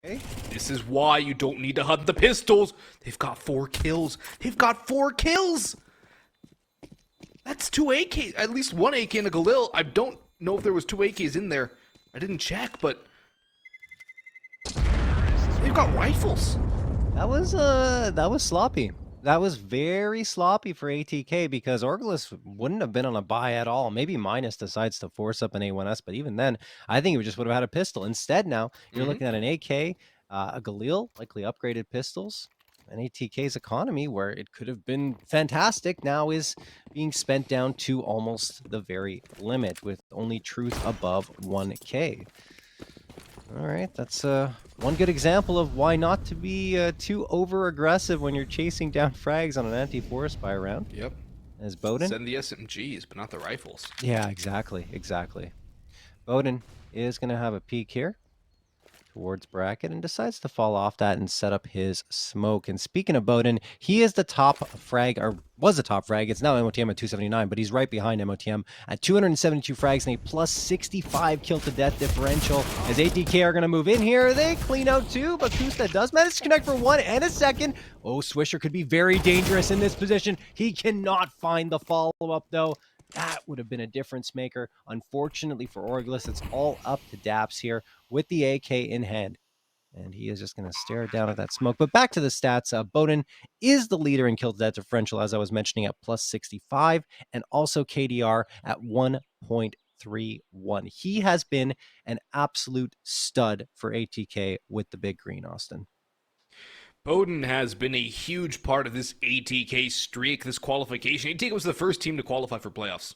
Okay. This is why you don't need to hunt the pistols. They've got 4 kills. They've got 4 kills. That's 2 AK, at least 1 AK and a Galil. I don't know if there was 2 AKs in there. I didn't check, but they've got rifles. That was sloppy. That was very sloppy for ATK because Orgless wouldn't have been on a buy at all. Maybe Minus decides to force up an A1S, but even then, I think he just would have had a pistol. Instead, now you're looking at an AK, a Galil, likely upgraded pistols. And ATK's economy, where it could have been fantastic, now is being spent down to almost the very limit with only truth above 1K. All right, that's one good example of why not to be too over-aggressive when you're chasing down frags on an anti-forest buy round. Yep. As Bowden. Send the SMGs, but not the rifles. Yeah, exactly. Bowden is going to have a peek here towards bracket and decides to fall off that and set up his smoke. And speaking of Bowden, he is the top frag, or was the top frag. It's now MOTM at 279, but he's right behind MOTM at 272 frags and a plus 65 kill to death differential. As ATK are going to move in here, they clean out too, but Kusta does manage to connect for 1 and a second. Oh, Swisher could be very dangerous in this position. He cannot find the follow-up though. That would have been a difference maker. Unfortunately for Orgless, it's all up to Daps here with the AK in hand. And he is just going to stare down at that smoke. But back to the stats. Bowden is the leader in kill to death differential, as I was mentioning, at plus 65, and also KDR at 1.31. He has been an absolute stud for ATK with the big green, Austin. Bowden has been a huge part of this ATK streak, this qualification. ATK was the first team to qualify for playoffs.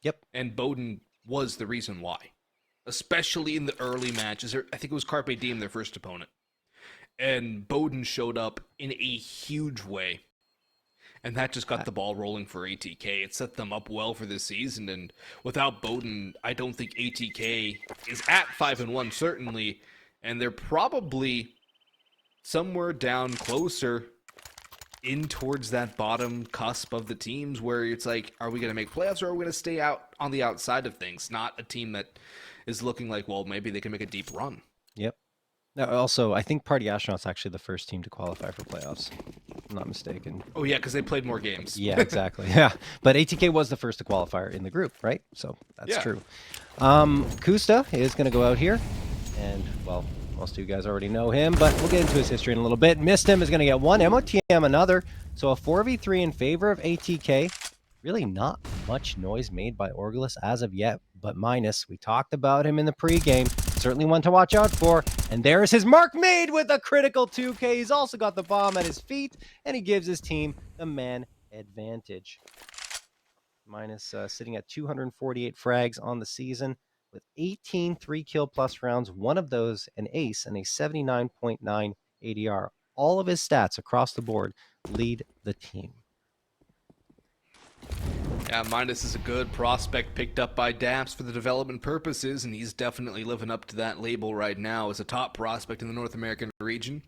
Yep. And Bowden was the reason why. Especially in the early matches. I think it was Carpe Diem, their first opponent. And Bowden showed up in a huge way. And that just got the ball rolling for ATK. It set them up well for this season. And without Bowden, I don't think ATK is at 5-1, certainly. And they're probably somewhere down closer in towards that bottom cusp of the teams where it's like, are we going to make playoffs or are we going to stay out on the outside of things? Not a team that is looking like, well, maybe they can make a deep run. Yep. Now, also, I think Party Astronaut's actually the first team to qualify for playoffs. If I'm not mistaken. Oh, yeah, because they played more games. Yeah, exactly. Yeah. But ATK was the first to qualify in the group, right? So that's true. Kusta is going to go out here. And, well, most of you guys already know him, but we'll get into his history in a little bit. Missed him is going to get 1, MOTM another. So a 4v3 in favor of ATK. Really not much noise made by Orgless as of yet, but Minus, we talked about him in the pregame. Certainly one to watch out for. And there's his mark made with a critical 2K. He's also got the bomb at his feet, and he gives his team the man advantage. Minus sitting at 248 frags on the season with 18 3-kill plus rounds, one of those an ace and a 79.9 ADR. All of his stats across the board lead the team. Yeah, Minus is a good prospect picked up by Daps for the development purposes, and he's definitely living up to that label right now as a top prospect in the North American region.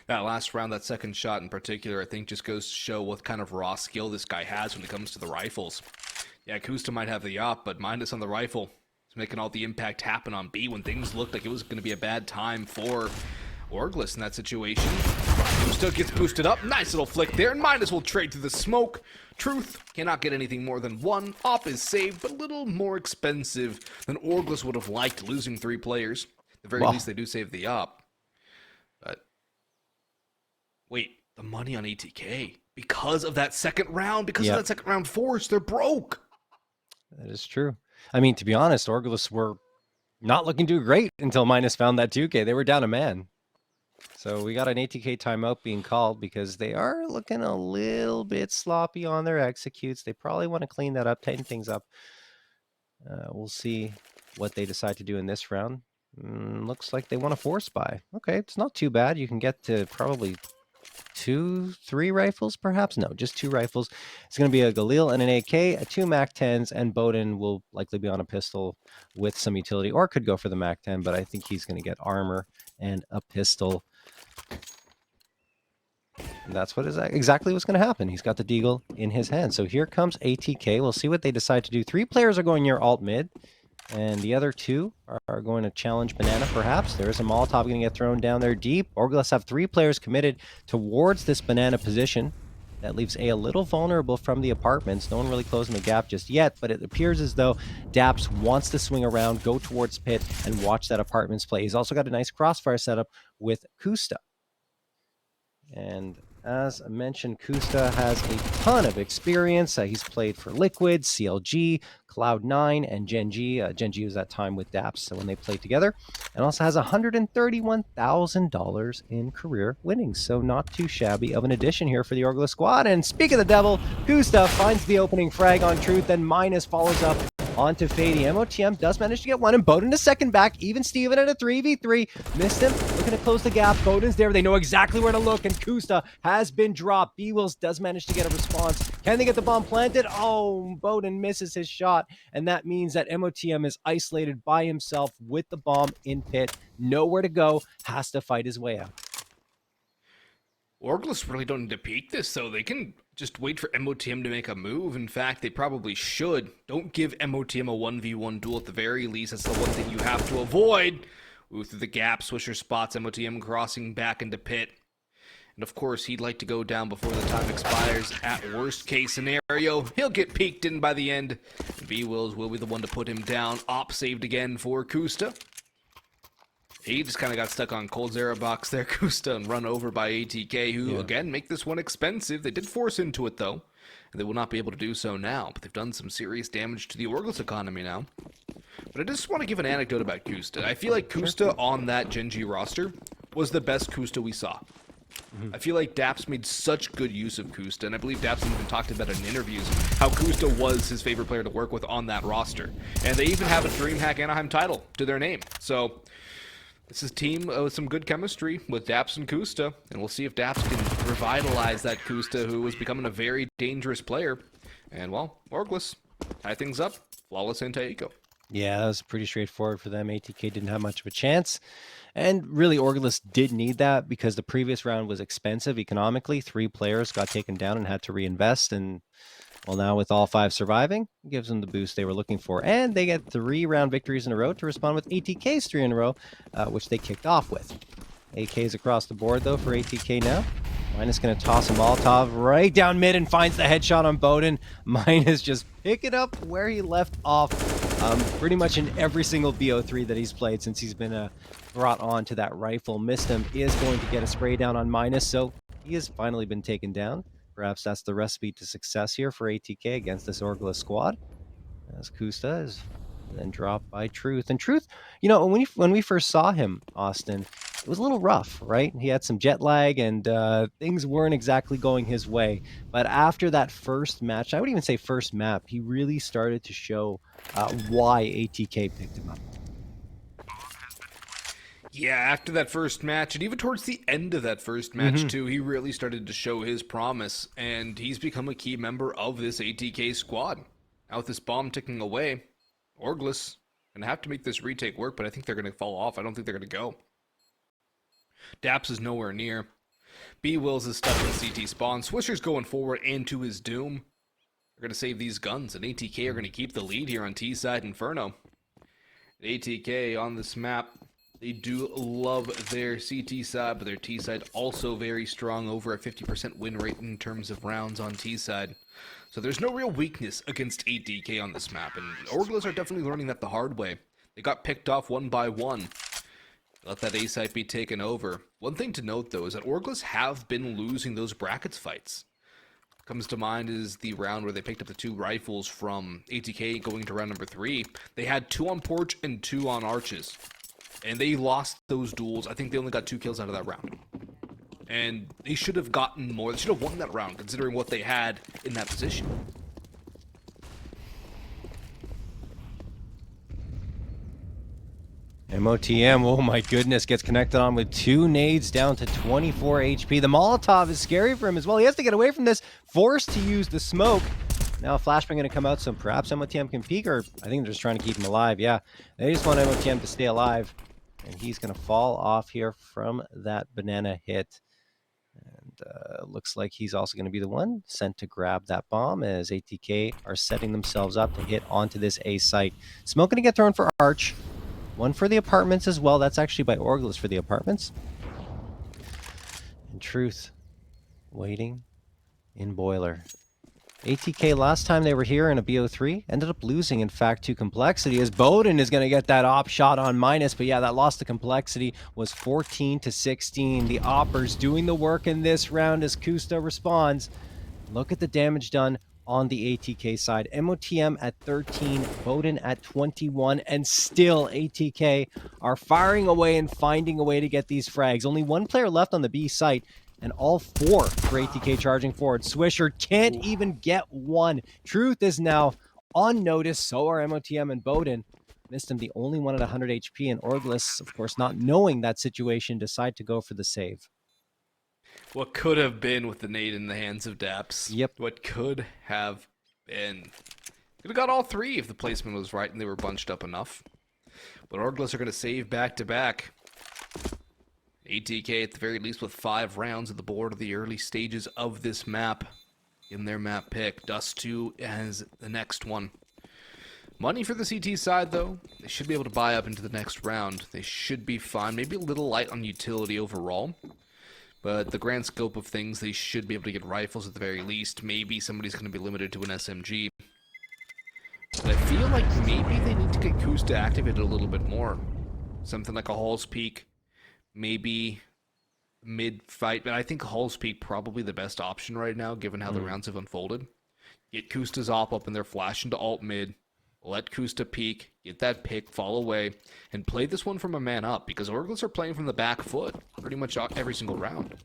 That last round, that second shot in particular, I think just goes to show what kind of raw skill this guy has when it comes to the rifles. Yeah, Kusta might have the op, but Minus on the rifle is making all the impact happen on B when things looked like it was going to be a bad time for Orgless in that situation. Kusta gets boosted up. Nice little flick there, and Minus will trade through the smoke. Truth cannot get anything more than 1. Op is saved, but a little more expensive than Orgless would have liked, losing 3 players. At the very least, they do save the op. But wait, the money on ATK. Because of that second round, because of that second round force, they're broke. That is true. I mean, to be honest, Orgless were not looking too great until Minus found that 2K. They were down a man. So we got an ATK timeout being called because they are looking a little bit sloppy on their executes. They probably want to clean that up, tighten things up. We'll see what they decide to do in this round. Looks like they want to force buy. Okay, it's not too bad. You can get to probably 2, 3 rifles, perhaps? No, just 2 rifles. It's going to be a Galil and an AK, 2 MAC-10s, and Bowden will likely be on a pistol with some utility, or could go for the MAC-10, but I think he's going to get armor and a pistol. And that's what is exactly what's going to happen. He's got the deagle in his hand. So here comes ATK. We'll see what they decide to do. 3 players are going near alt mid. And the other two are going to challenge Banana, perhaps. There is a Molotov going to get thrown down there deep. Orgless have 3 players committed towards this Banana position. That leaves A little vulnerable from the apartments. No one really closing the gap just yet, but it appears as though Daps wants to swing around, go towards Pit, and watch that apartments play. He's also got a nice crossfire setup with Kusta. And as I mentioned, Kusta has a ton of experience. He's played for Liquid, CLG, Cloud9, and Gen.G. Gen.G was that time with Daps so when they played together. And also has $131,000 in career winnings. So not too shabby of an addition here for the Orgless squad. And speak of the devil, Kusta finds the opening frag on Truth, then Minus follows up onto Fady. MOTM does manage to get one, and Bowden a second back. Even Steven at a 3v3. Missed him. Looking to close the gap. Bowden's there. They know exactly where to look, and Kusta has been dropped. B-Wills does manage to get a response. Can they get the bomb planted? Oh, Bowden misses his shot, and that means that MOTM is isolated by himself with the bomb in pit. Nowhere to go. Has to fight his way out. Orgless really don't need to peek this, though. They can just wait for MOTM to make a move. In fact, they probably should. Don't give MOTM a 1v1 duel at the very least. That's the one thing you have to avoid. Ooh, through the gap, Swisher spots MOTM crossing back into pit. And of course, he'd like to go down before the time expires. At worst case scenario, he'll get peeked in by the end. V-Wills will be the one to put him down. Op saved again for Kusta. He just kind of got stuck on Cold Zera box there, Kusta, and run over by ATK, who, again, make this one expensive. They did force into it, though, and they will not be able to do so now. But they've done some serious damage to the Orgless economy now. But I just want to give an anecdote about Kusta. I feel like Kusta on that Gen.G roster was the best Kusta we saw. I feel like Daps made such good use of Kusta, and I believe Daps even talked about it in interviews, how Kusta was his favorite player to work with on that roster. And they even have a DreamHack Anaheim title to their name. So this is a team with some good chemistry with Daps and Kusta, and we'll see if Daps can revitalize that Kusta, who was becoming a very dangerous player. And, well, Orgless tie things up. Flawless anti-eco. Yeah, that was pretty straightforward for them. ATK didn't have much of a chance. And really, Orgless did need that because the previous round was expensive economically. 3 players got taken down and had to reinvest. And, well, now with all 5 surviving, it gives them the boost they were looking for. And they get 3 round victories in a row to respond with ATK's 3 in a row, which they kicked off with. AK's across the board, though, for ATK now. Minus going to toss a Molotov right down mid and finds the headshot on Bowden. Minus just pick it up where he left off pretty much in every single BO3 that he's played since he's been brought on to that rifle. Missed him, is going to get a spray down on Minus, so he has finally been taken down. Perhaps that's the recipe to success here for ATK against this Orgless squad. As Kusta is then dropped by Truth. And Truth, you know, when we first saw him, Austin, it was a little rough, right? He had some jet lag and things weren't exactly going his way. But after that first match, I would even say first map, he really started to show why ATK picked him up. Yeah, after that first match, and even towards the end of that first match, too, he really started to show his promise, and he's become a key member of this ATK squad. Now with this bomb ticking away, Orgless gonna have to make this retake work, but I think they're gonna fall off. I don't think they're gonna go. Daps is nowhere near. B-Wills is stuck in CT spawn. Swisher's going forward and to his doom. They're gonna save these guns, and ATK are gonna keep the lead here on T-side Inferno. ATK on this map, they do love their CT side, but their T side also very strong, over a 50% win rate in terms of rounds on T side. So there's no real weakness against ATK on this map, and Orgless are definitely learning that the hard way. They got picked off one by one. Let that A site be taken over. One thing to note, though, is that Orgless have been losing those brackets fights. Comes to mind is the round where they picked up the 2 rifles from ATK going to round number 3. They had 2 on porch and 2 on arches. And they lost those duels. I think they only got 2 kills out of that round. And they should have gotten more. They should have won that round, considering what they had in that position. MOTM, oh my goodness, gets connected on with 2 nades down to 24 HP. The Molotov is scary for him as well. He has to get away from this, forced to use the smoke. Now Flashbang going to come out, so perhaps MOTM can peek, or I think they're just trying to keep him alive. Yeah, they just want MOTM to stay alive. And he's going to fall off here from that banana hit. And looks like he's also going to be the one sent to grab that bomb as ATK are setting themselves up to hit onto this A site. Smoke going to get thrown for Arch. One for the apartments as well. That's actually by Orgless for the apartments. And Truth waiting in Boiler. ATK last time they were here in a BO3 ended up losing, in fact, to Complexity as Bowden is going to get that op shot on minus. But yeah, that loss to Complexity was 14-16. The oppers doing the work in this round as Kusta responds. Look at the damage done on the ATK side. MOTM at 13, Bowden at 21, and still ATK are firing away and finding a way to get these frags. Only one player left on the B site, and all four for ATK charging forward. Swisher can't even get one. Truth is now on notice. So are MOTM and Bowden. Missed him, the only one at 100 HP, and Orgless, of course, not knowing that situation, decide to go for the save. What could have been with the nade in the hands of Daps. Yep. What could have been. Could have got all three if the placement was right and they were bunched up enough. But Orgless are going to save back-to-back. ATK at the very least with 5 rounds at the board of the early stages of this map in their map pick. Dust 2 as the next one. Money for the CT side, though. They should be able to buy up into the next round. They should be fine. Maybe a little light on utility overall. But the grand scope of things, they should be able to get rifles at the very least. Maybe somebody's going to be limited to an SMG. But I feel like maybe they need to get Kusta activated a little bit more. Something like a Hall's Peak. Maybe mid-fight. But I think Hall's Peak probably the best option right now, given how the rounds have unfolded. Get Kusta's op up in there, flash into alt mid. Let Kusta peek, get that pick, fall away, and play this one from a man up, because Orgless are playing from the back foot pretty much every single round.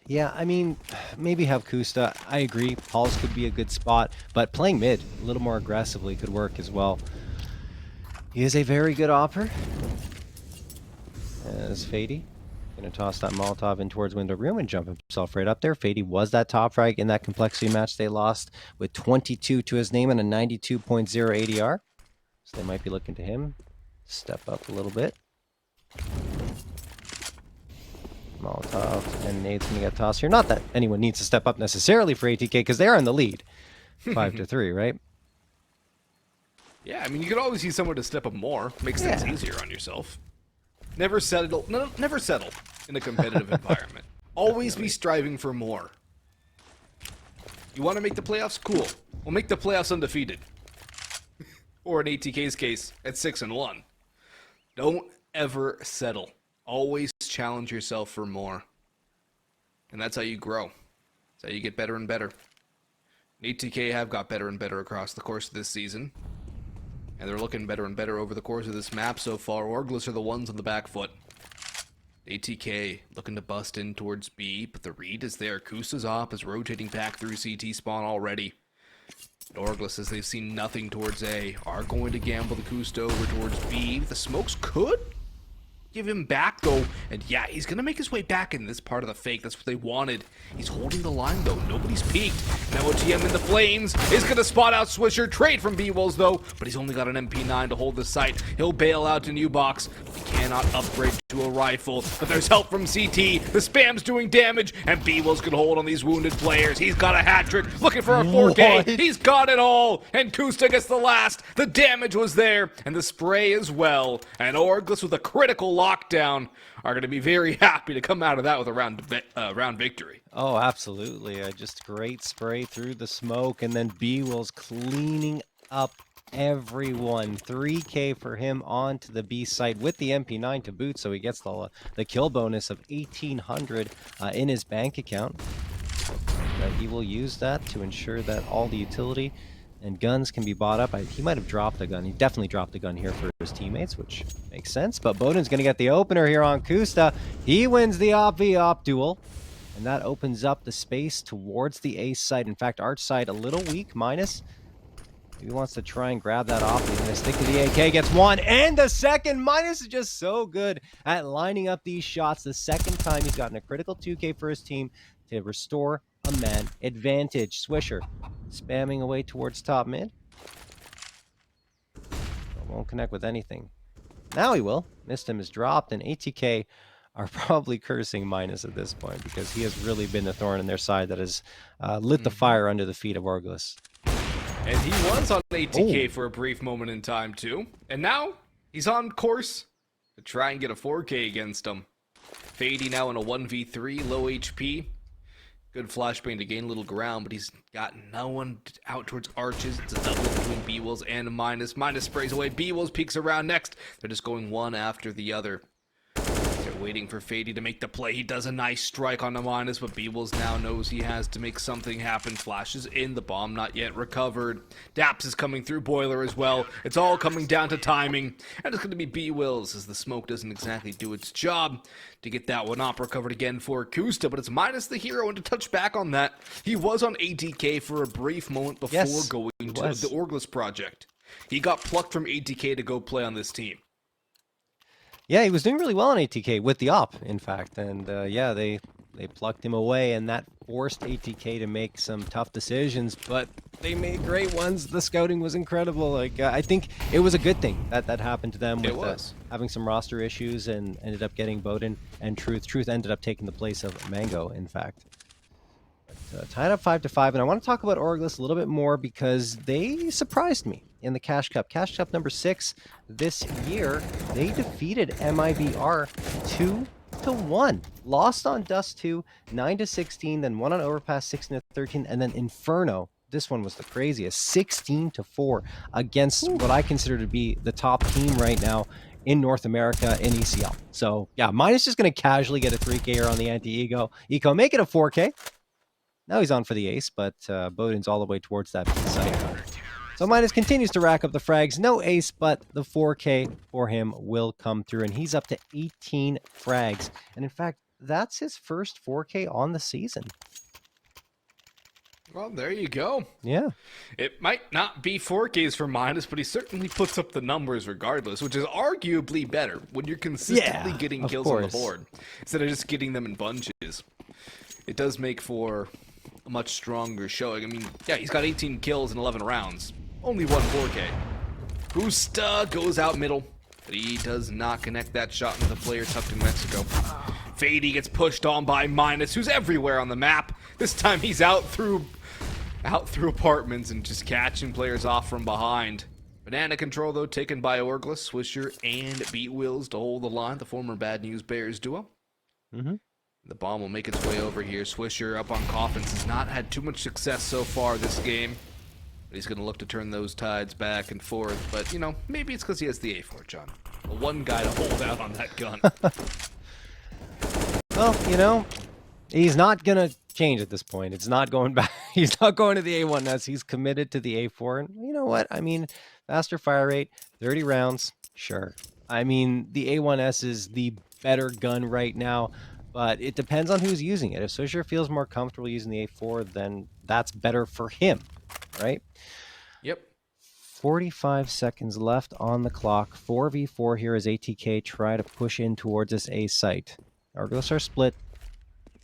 Yeah, I mean, maybe have Kusta. I agree. Halls could be a good spot, but playing mid a little more aggressively could work as well. He is a very good opper. As Fady going to toss that Molotov in towards window room and jump himself right up there. Fady was that top frag in that Complexity match they lost with 22 to his name and a 92.0 ADR. So they might be looking to him step up a little bit. Molotov and nade's going to get tossed here. Not that anyone needs to step up necessarily for ATK because they are in the lead. 5-3, right? Yeah, I mean, you could always use someone to step up more. Makes things easier on yourself. Never settle. No, never settle in a competitive environment. Always be striving for more. You want to make the playoffs? Cool. We'll make the playoffs undefeated. Or in ATK's case, at 6-1. Don't ever settle. Always challenge yourself for more. And that's how you grow. That's how you get better and better. ATK have got better and better across the course of this season. And they're looking better and better over the course of this map so far. Orgless are the ones on the back foot. ATK looking to bust in towards B, but the read is there. Kusta's op is rotating back through CT spawn already. Orgless, as they've seen nothing towards A, are going to gamble the Kusta over towards B. The smokes could give him back, though. And yeah, he's going to make his way back in this part of the fake. That's what they wanted. He's holding the line, though. Nobody's peeked. Now OTM in the flames is going to spot out Swisher. Trade from B-Wolves, though. But he's only got an MP9 to hold the site. He'll bail out to new box. He cannot upgrade to a rifle. But there's help from CT. The spam's doing damage. And B-Wolves can hold on these wounded players. He's got a hat trick. Looking for a 4K. What? He's got it all. And Kusta gets the last. The damage was there. And the spray as well. And Orgless with a critical lockdown are going to be very happy to come out of that with a round victory. Oh, absolutely. Just great spray through the smoke, and then B-Will's cleaning up everyone. 3K for him onto the B site with the MP9 to boot, so he gets the kill bonus of 1,800 in his bank account. But he will use that to ensure that all the utility and guns can be bought up. He might have dropped a gun. He definitely dropped a gun here for his teammates, which makes sense. But Bowden's going to get the opener here on Kusta. He wins the op-v-op duel. And that opens up the space towards the ace side. In fact, Arch side a little weak, minus. He wants to try and grab that off. He's going to stick to the AK, gets one and the second. Minus is just so good at lining up these shots. The second time he's gotten a critical 2K for his team to restore a man advantage. Swisher spamming away towards top mid. Won't connect with anything. Now he will. Missed him, is dropped, and ATK are probably cursing Minus at this point, because he has really been the thorn in their side that has lit the fire under the feet of Orgless. And he was on ATK Oh, for a brief moment in time, too. And now, he's on course to try and get a 4K against him. Fady now in a 1v3, low HP. Good flashbang to gain a little ground, but he's got no one out towards arches. It's a double between B-Wills and Minus. Minus sprays away. B-Wills peeks around next. They're just going one after the other. They're waiting for Fady to make the play. He does a nice strike on the Minus, but B-Wills now knows he has to make something happen. Flashes in, the bomb not yet recovered. Daps is coming through, Boiler as well. It's all coming down to timing. And it's going to be B-Wills as the smoke doesn't exactly do its job to get that one up. Recovered again for Kusta, but it's Minus the hero. And to touch back on that, he was on ATK for a brief moment before going to the Orgless project. He got plucked from ATK to go play on this team. yeah, he was doing really well on ATK with the op, in fact, and yeah, they plucked him away, and that forced ATK to make some tough decisions, but they made great ones. The scouting was incredible. Like, I think it was a good thing that happened to them with having some roster issues, and ended up getting Bowden and Truth. Truth ended up taking the place of Mango, in fact. Tied up 5-5, and I want to talk about Orgless a little bit more because they surprised me in the Cash Cup. Cash Cup number 6 this year. They defeated MIBR 2-1. Lost on Dust 2, 9-16, then won on Overpass 16-13, and then Inferno. This one was the craziest, 16-4 against what I consider to be the top team right now in North America in ECL. So yeah, Minus just going to casually get a 3K on the anti-ego. Eco, make it a 4K. Now he's on for the ace, but Bowden's all the way towards that side. So Minus continues to rack up the frags. No ace, but the 4K for him will come through, and he's up to 18 frags. And in fact, that's his first 4K on the season. Well, there you go. Yeah. It might not be 4Ks for Minus, but he certainly puts up the numbers regardless, which is arguably better when you're consistently getting kills on the board instead of just getting them in bunches. It does make for a much stronger showing. I mean, yeah, he's got 18 kills in 11 rounds. Only one 4K. Busta goes out middle, but he does not connect that shot into the player tucked in Mexico. Fady gets pushed on by Minus, who's everywhere on the map. This time he's out through apartments and just catching players off from behind. Banana control, though, taken by Orgless, Swisher, and B-Wills to hold the line, the former Bad News Bears duo. The bomb will make its way over here. Swisher up on Coffins has not had too much success so far this game. But he's going to look to turn those tides back and forth. But, you know, maybe it's because he has the A4, John. The one guy to hold out on that gun. Well, you know, he's not going to change at this point. It's not going back. He's not going to the A1S. He's committed to the A4. And you know what? I mean, faster fire rate, 30 rounds, sure. I mean, the A1S is the better gun right now. But it depends on who's using it. If Swisher feels more comfortable using the A4, then that's better for him, right? Yep. 45 seconds left on the clock. 4v4 here as ATK try to push in towards this A site. Orgless are split.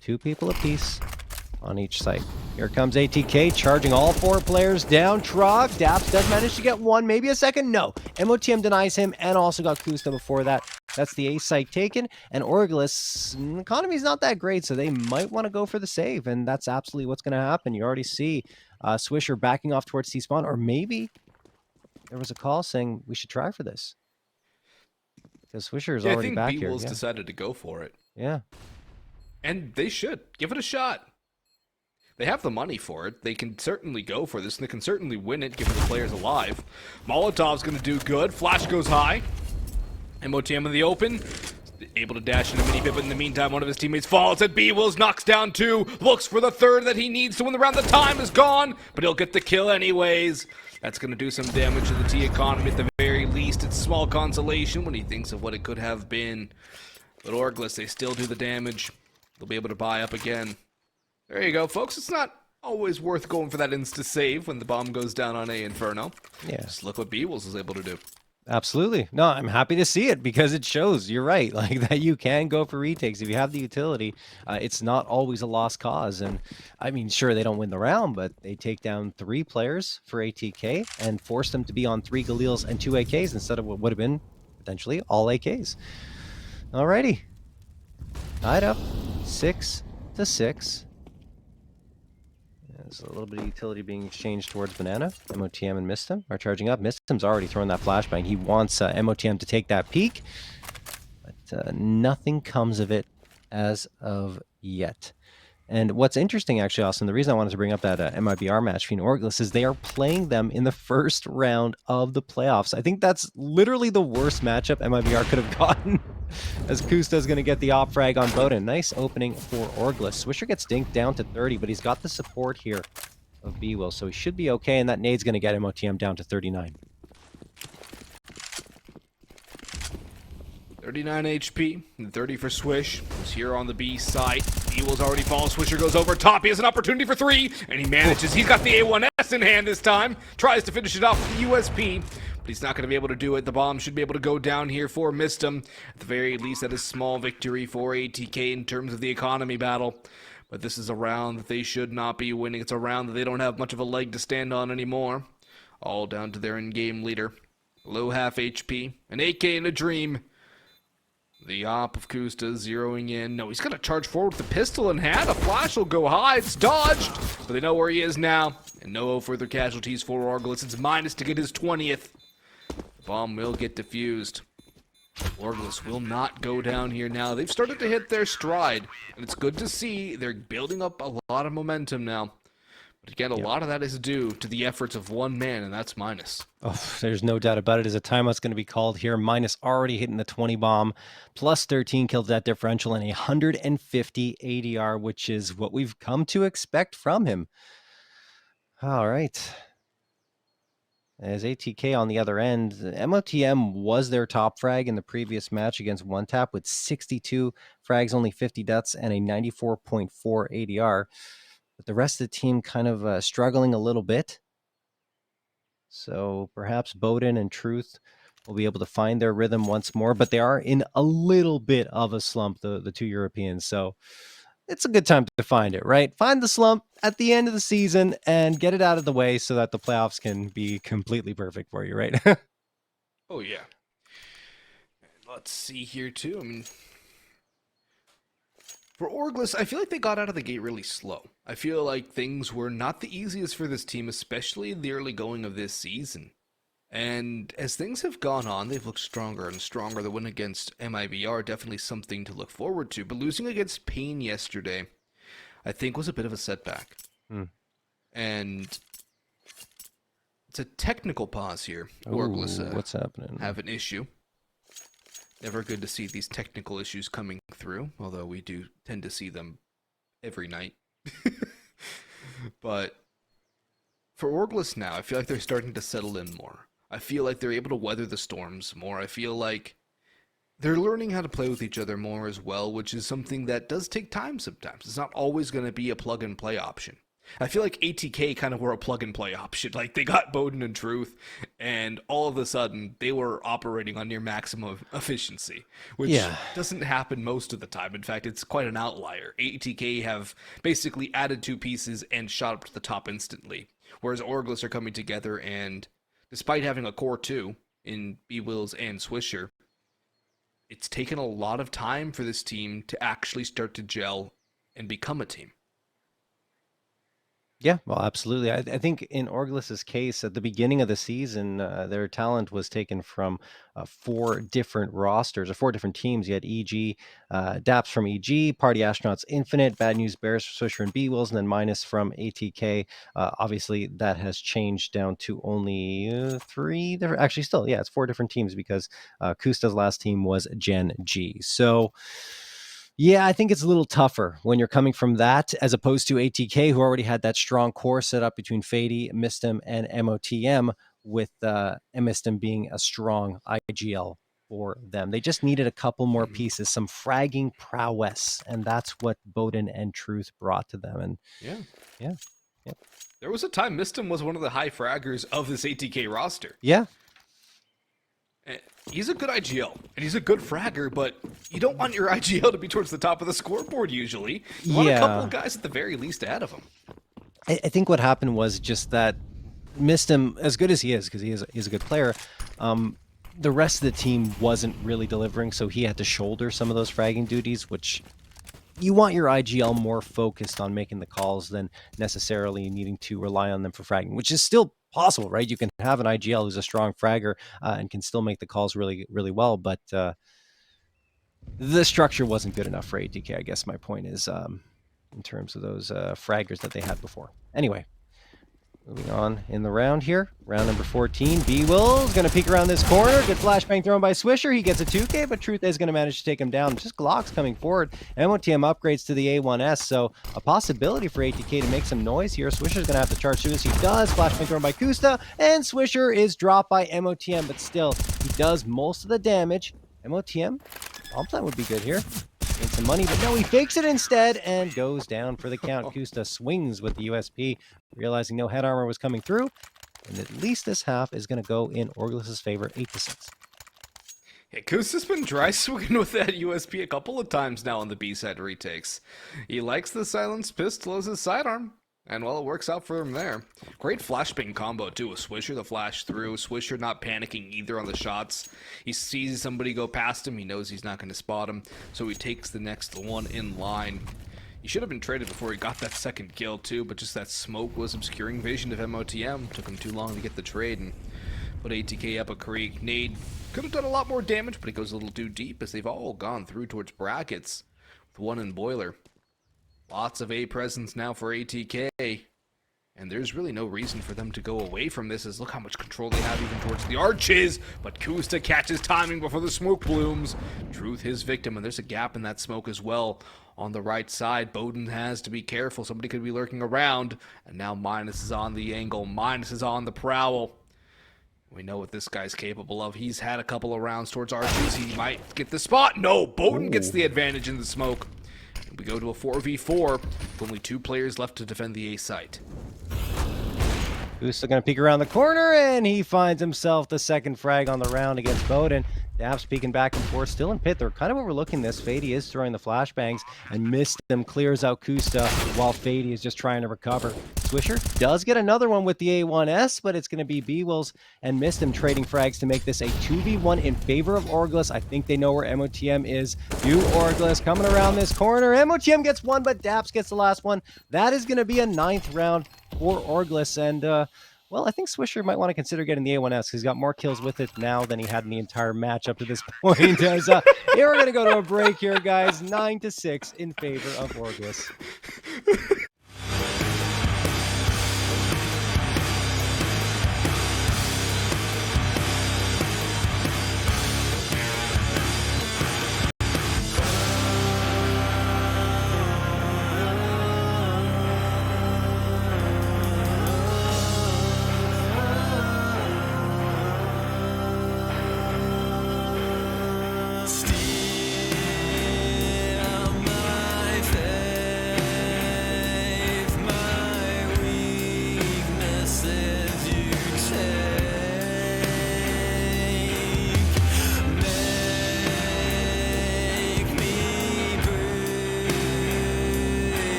2 people apiece on each site. Here comes ATK charging all 4 players down. Trog, Daps does manage to get 1, maybe a second. No. MOTM denies him and also got Kusta before that. That's the A site taken. And Orgless, economy's not that great, so they might want to go for the save. And that's absolutely what's going to happen. You already see Swisher backing off towards T-spawn, or maybe there was a call saying we should try for this. Because Swisher is already back here. I think B-Wills decided to go for it. Yeah. And they should. Give it a shot. They have the money for it. They can certainly go for this, and they can certainly win it, given the player's alive. Molotov's going to do good. Flash goes high. MOTM in the open. Able to dash in a mini bit, but in the meantime, one of his teammates falls at B-Wills, knocks down 2, looks for the 3rd that he needs to win the round. The time is gone, but he'll get the kill anyways. That's going to do some damage to the T economy at the very least. It's small consolation when he thinks of what it could have been. But Orgless, they still do the damage. They'll be able to buy up again. There you go, folks. It's not always worth going for that insta-save when the bomb goes down on a Inferno. Yeah. Just look what B-Wills is able to do. Absolutely. No, I'm happy to see it because it shows, you're right, like that you can go for retakes. If you have the utility, it's not always a lost cause. And I mean, sure, they don't win the round, but they take down 3 players for ATK and force them to be on 3 Galils and 2 AKs instead of what would have been potentially all AKs. Alrighty. Tied up 6-6. There's a little bit of utility being exchanged towards Banana. MOTM and Mistim are charging up. Mistim's already thrown that flashbang. He wants MOTM to take that peek, but nothing comes of it as of yet. And what's interesting, actually, Austin, the reason I wanted to bring up that MIBR match between Orgless is they are playing them in the first round of the playoffs. I think that's literally the worst matchup MIBR could have gotten, as Kusta's going to get the op frag on Bowden. Nice opening for Orgless. Swisher gets dinked down to 30, but he's got the support here of B-Will, so he should be okay, and that nade's going to get MOTM down to 39. 39 HP, and 30 for Swish. Who's here on the B side. B-Will's already fallen. Swisher goes over top. He has an opportunity for 3, and he manages. He's got the A1S in hand this time. Tries to finish it off with the USP, but he's not going to be able to do it. The bomb should be able to go down here for Mistim. At the very least, that is small victory for ATK in terms of the economy battle. But this is a round that they should not be winning. It's a round that they don't have much of a leg to stand on anymore. All down to their in-game leader. Low half HP, an AK in a dream. The op of Kusta zeroing in. No, he's going to charge forward with the pistol in hand. A flash will go high. It's dodged. But they know where he is now. And no further casualties for Orgless. It's minus to get his 20th. The bomb will get defused. Orgless will not go down here now. They've started to hit their stride. And it's good to see they're building up a lot of momentum now. But again, a lot of that is due to the efforts of one man, and that's Minus. Oh, there's no doubt about it. As a timeout's going to be called here. Minus already hitting the 20 bomb, plus 13 kills that differential, and 150 ADR, which is what we've come to expect from him. All right. As ATK on the other end, MOTM was their top frag in the previous match against One Tap with 62 frags, only 50 deaths, and a 94.4 ADR. But the rest of the team kind of struggling a little bit. So perhaps Bowden and Truth will be able to find their rhythm once more, but they are in a little bit of a slump, the two Europeans. So it's a good time to find it, right? Find the slump at the end of the season and get it out of the way so that the playoffs can be completely perfect for you, right? Oh, yeah. Let's see here, too. I mean, for Orgless, I feel like they got out of the gate really slow. I feel like things were not the easiest for this team, especially in the early going of this season. And as things have gone on, they've looked stronger and stronger. The win against MIBR, definitely something to look forward to. But losing against Pain yesterday, I think, was a bit of a setback. And it's a technical pause here. Orgless what's happening? have an issue. Never good to see these technical issues coming through, although we do tend to see them every night. But for Orgless now, I feel like they're starting to settle in more. I feel like they're able to weather the storms more. I feel like they're learning how to play with each other more as well, which is something that does take time sometimes. It's not always going to be a plug-and-play option. I feel like ATK kind of were a plug-and-play option. Like, they got Bowden and Truth, and all of a sudden, they were operating on near maximum efficiency, which doesn't happen most of the time. In fact, it's quite an outlier. ATK have basically added 2 pieces and shot up to the top instantly, whereas Orgless are coming together, and despite having a core 2 in B-Wills and Swisher, it's taken a lot of time for this team to actually start to gel and become a team. Yeah, well, absolutely. I think in Orgless's case, at the beginning of the season, their talent was taken from 4 different rosters or 4 different teams. You had EG, Daps from EG, Party Astronauts Infinite, Bad News Bears, Swisher and B-Wills, and then Minus from ATK. Obviously, that has changed down to only 3 different. Actually, still, yeah, it's 4 different teams because Kusta's last team was Gen G. So, yeah, I think it's a little tougher when you're coming from that as opposed to ATK, who already had that strong core set up between Fady, Mistim, and MOTM, with Mistim being a strong IGL for them. They just needed a couple more pieces, some fragging prowess, and that's what Bowden and Truth brought to them. And yeah. There was a time Mistim was one of the high fraggers of this ATK roster. Yeah. He's a good IGL, and he's a good fragger, but you don't want your IGL to be towards the top of the scoreboard usually. You want a couple of guys at the very least ahead of him. I think what happened was just that Mistim, as good as he is, because he's a good player, the rest of the team wasn't really delivering, so he had to shoulder some of those fragging duties, which you want your IGL more focused on making the calls than necessarily needing to rely on them for fragging, which is still possible, right? You can have an IGL who's a strong fragger and can still make the calls really, really well, but the structure wasn't good enough for ATK, I guess my point is, in terms of those fraggers that they had before. Anyway, moving on in the round here. Round number 14. B-Will's going to peek around this corner. Good flashbang thrown by Swisher. He gets a 2K, but Truth is going to manage to take him down. Just Glocks coming forward. MOTM upgrades to the A1S, so a possibility for ATK to make some noise here. Swisher's going to have to charge soon as he does. Flashbang thrown by Kusta, and Swisher is dropped by MOTM, but still, he does most of the damage. MOTM, bomb plant would be good here. Get some money, but no, he fakes it instead and goes down for the count. Kusta swings with the USP, realizing no head armor was coming through, and at least this half is going to go in Orgless's favor, 8-6. Yeah, Kusta's been dry swinging with that USP a couple of times now on the B-side retakes. He likes the silenced pistol as his sidearm, and well, it works out for him there. Great flashbang combo too, with Swisher the flash through. Swisher not panicking either on the shots. He sees somebody go past him, he knows he's not going to spot him, so he takes the next one in line. He should have been traded before he got that second kill too, but just that smoke was obscuring vision of MOTM. Took him too long to get the trade and put ATK up a creek. Nade could have done a lot more damage, but he goes a little too deep as they've all gone through towards brackets with one in boiler. Lots of A presence now for ATK, and there's really no reason for them to go away from this, as look how much control they have even towards the arches, but Kusta catches timing before the smoke blooms. Truth his victim, and there's a gap in that smoke as well on the right side. Bowden has to be careful, somebody could be lurking around, and now Minus is on the angle, Minus is on the prowl. We know what this guy's capable of. He's had a couple of rounds towards arches, he might get the spot. No, Bowden gets the advantage in the smoke. We go to a 4v4 with only 2 players left to defend the A site. Kusta going to peek around the corner, and he finds himself the second frag on the round against Bowden. Daps peeking back and forth, still in pit. They're kind of overlooking this. Fady is throwing the flashbangs, and missed them, clears out Kusta, while Fady is just trying to recover. Swisher does get another one with the A1S, but it's going to be B-Wills and missed him trading frags to make this a 2v1 in favor of Orgless. I think they know where MOTM is. Orgless coming around this corner. MOTM gets one, but Daps gets the last one. That is going to be a 9th round for Orgless, and well, I think Swisher might want to consider getting the A1S. He's got more kills with it now than he had in the entire match up to this point. As here we're going to go to a break here, guys. 9-6 in favor of Orgless.